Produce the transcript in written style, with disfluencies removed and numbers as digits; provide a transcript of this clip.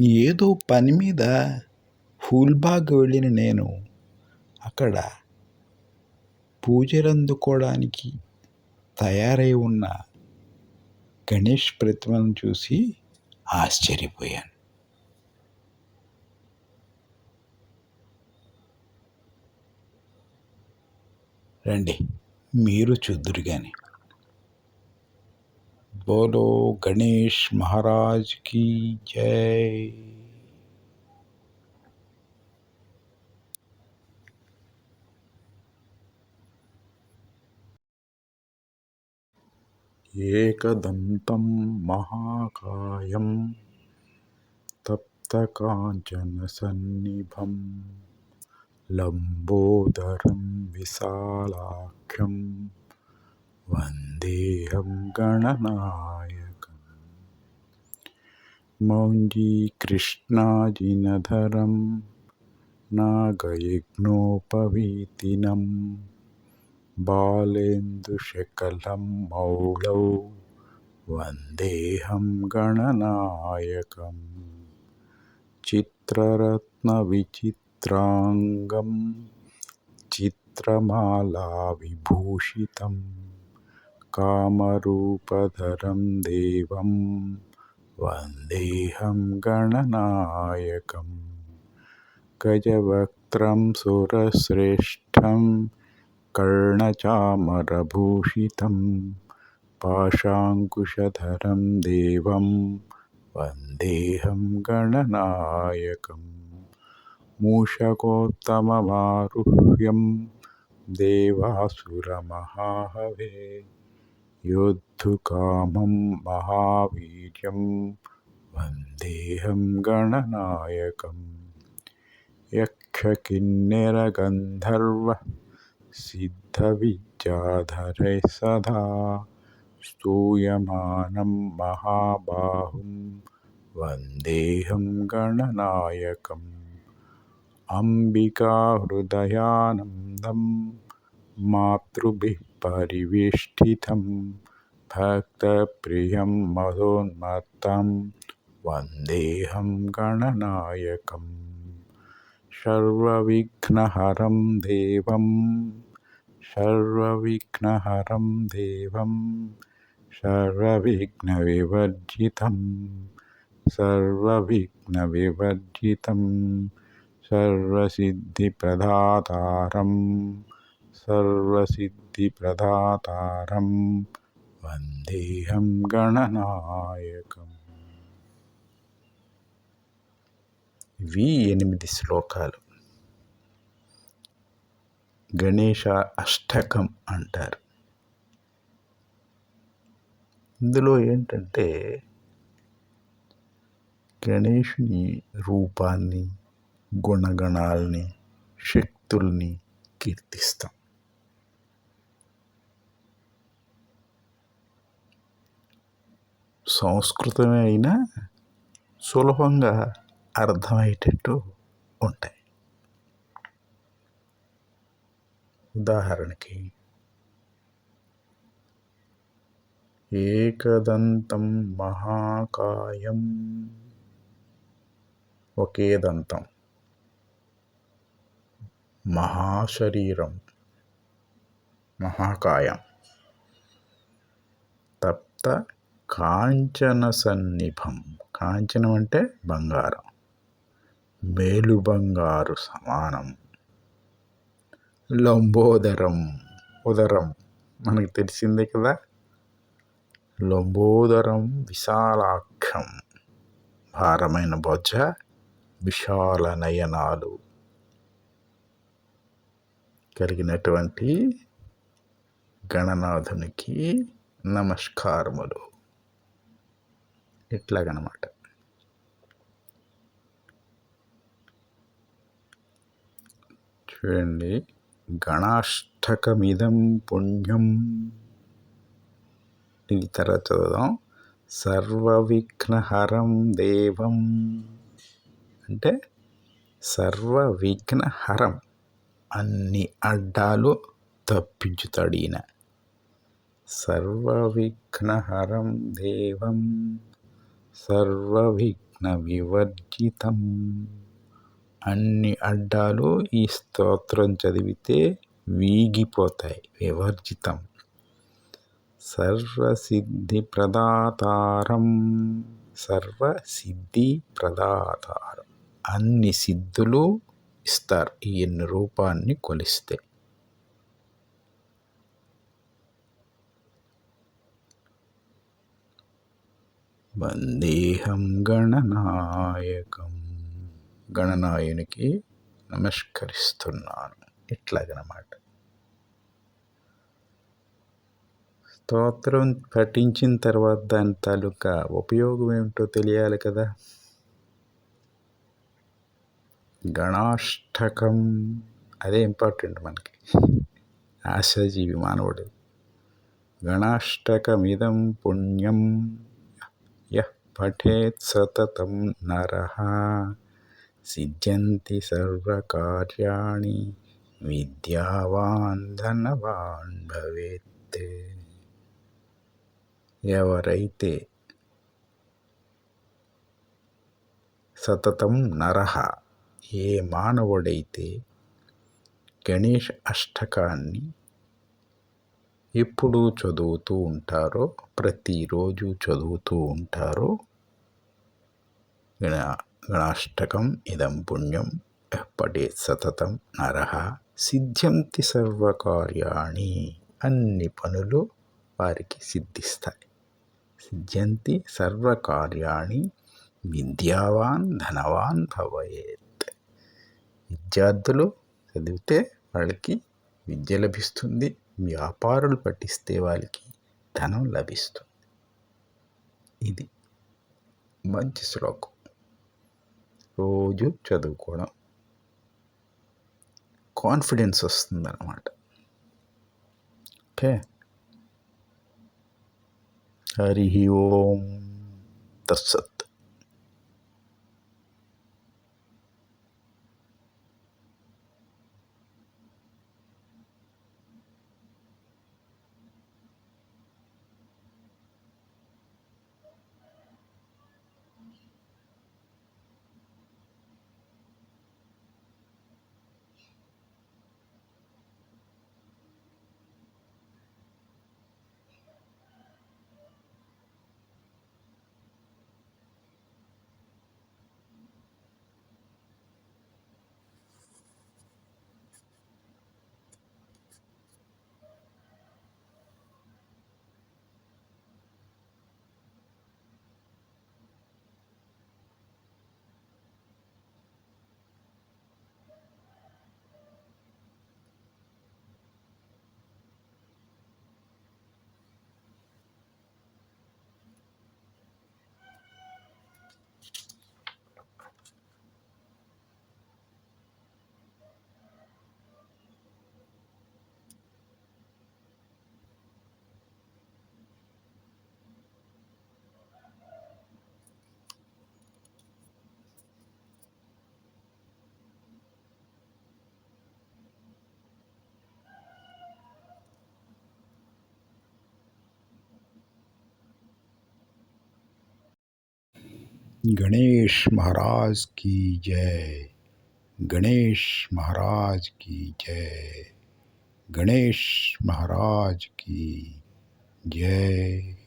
ఏదో పని మీద ఫూల్బాగ్ వెళ్ళిన నేను అక్కడ పూజలందుకోవడానికి తయారై ఉన్న గణేష్ ప్రతిమను చూసి ఆశ్చర్యపోయాను. రండి మీరు చూద్దురు గాని. బోలో గణేష్ మహారాజ్ కీ జై. ఏకదంతం మహాకాయం తప్తకాంచన సన్నిభం లంబోదరం విశాలాఖ్యం వందేహం గణనాయకం. మౌంజీకృష్ణాజినధరం నాగయజ్ఞోపవీతినం బాలేందుశకలం మౌళౌ వందేహం గణనాయకం. చిత్రరత్నవిచిత్రాంగం చిత్రమాలావిభూషితం కామరూపధరం దేవం వందేహం గణనాయకం. గజవక్త్రం సురశ్రేష్టం కర్ణచామరభూషితం పాశాంకుశధరం దేవం వందేహం గణనాయకం. మూషకోత్తమమారుహ్యం దేవాసురమహాహవే యోద్ధుకామం మహావీర్యం వందేహం గణనాయకం. యక్షకిన్నెరగంధర్వ సిద్ధవిద్యాధరై సదా స్తూయమానం మహాబాహుం వందేహం గణనాయకం. అంబికాహృదయానందం మాతృభిః పరివేష్టితం భక్తప్రియం మదోన్మత్తం వందేహం గణనాయకం. సర్వవిఘ్నహరం దేవం సర్వవిఘ్నహరం దేవం సర్వవిఘ్నవివర్జితం సర్వవిఘ్నవివర్జితం సర్వసిద్ధిప్రదాతారం సర్వసిద్ధిప్రదాతారం వందేహం గణనాయకం. ఇవి 8 శ్లోకాలు. గణేశ అష్టకం అంటారు. ఇందులో ఏంటంటే గణేషుని రూపాన్ని, గుణగణాలని, శక్తుల్ని కీర్తిస్తాం. సంస్కృతమే అయినా సులభంగా అర్థమయ్యేటట్టు ఉంటాయి. ఉదాహరణకి ఏకదంతం మహాకాయం, ఒకే దంతం, మహాశరీరం, మహాకాయం, తప్త కాంచన సన్నిభం, కాంచనం అంటే బంగారం, మేలు బంగారు సమానం, లంబోదరం, ఉదరం మనకు తెలిసిందే కదా, లంబోదరం విశాలాక్షం, భారమైన బొజ్జ, విశాల నయనాలు కలిగినటువంటి గణనాథునికి నమస్కారములు. ఇట్లాగనమాట. చూడండి, గణాష్టకమిదం పుణ్యం. ఇది తర్వాత చదువుదాం. సర్వవిఘ్నహరం దేవం అంటే సర్వవిఘ్నహరం, అన్ని అడ్డాలు తప్పించుతాడు ఈయన. సర్వవిఘ్నహరం దేవం సర్వవిఘ్న వివర్జితం. అన్ని అడ్డాలు ఈ స్తోత్రం చదివితే వీగిపోతాయి. వివర్జితం. సర్వసిద్ధి ప్రదాతారం. సర్వసిద్ధి ప్రదాతారం. అన్ని సిద్ధులు ఇస్తారు ఈ రూపాన్ని కొలిస్తే. వందేహం గణనాయకం. గణనాయునికి నమస్కరిస్తున్నాను. ఇట్లాగనమాట. స్తోత్రం పఠించిన తర్వాత దాని తాలూకా ఉపయోగం ఏమిటో తెలియాలి కదా. గణాష్టకం అదే ఇంపార్టెంట్ మనకి. ఆశాజీవి మానవుడు. గణాష్టకమిదం పుణ్యం యః పఠేత్ సతతం నరః సిద్ధ్యంతి సర్వకార్యాణి విద్యావాన్ ధనవాన్ భవేత్. ఎవరైతే సతతం నరః ఏ మానవుడైతే గణేష్ అష్టకాన్ని ఎప్పుడూ చదువుతూ ఉంటారో, ప్రతిరోజు చదువుతూ ఉంటారో, గణాష్టకం ఇదం పుణ్యం యః పఠేత్ సతతం నరః సిద్ధ్యంతి సర్వకార్యాణి. అన్ని పనులు వారికి సిద్ధిస్తాయి. సిద్ధ్యంతి సర్వకార్యాణి విద్యావాన్ ధనవాన్ భవేత్. విద్యార్థులు చదివితే వాళ్ళకి విద్య లభిస్తుంది. వ్యాపారులు పఠిస్తే వాళ్ళకి ధనం లభిస్తుంది. ఇది మంచి శ్లోకం. రోజు చదువుకోవడం కాన్ఫిడెన్స్ వస్తుందన్నమాట. ఓకే. హరి ఓం తత్సత్. गणेश महाराज की जय. गणेश महाराज की जय. गणेश महाराज की जय.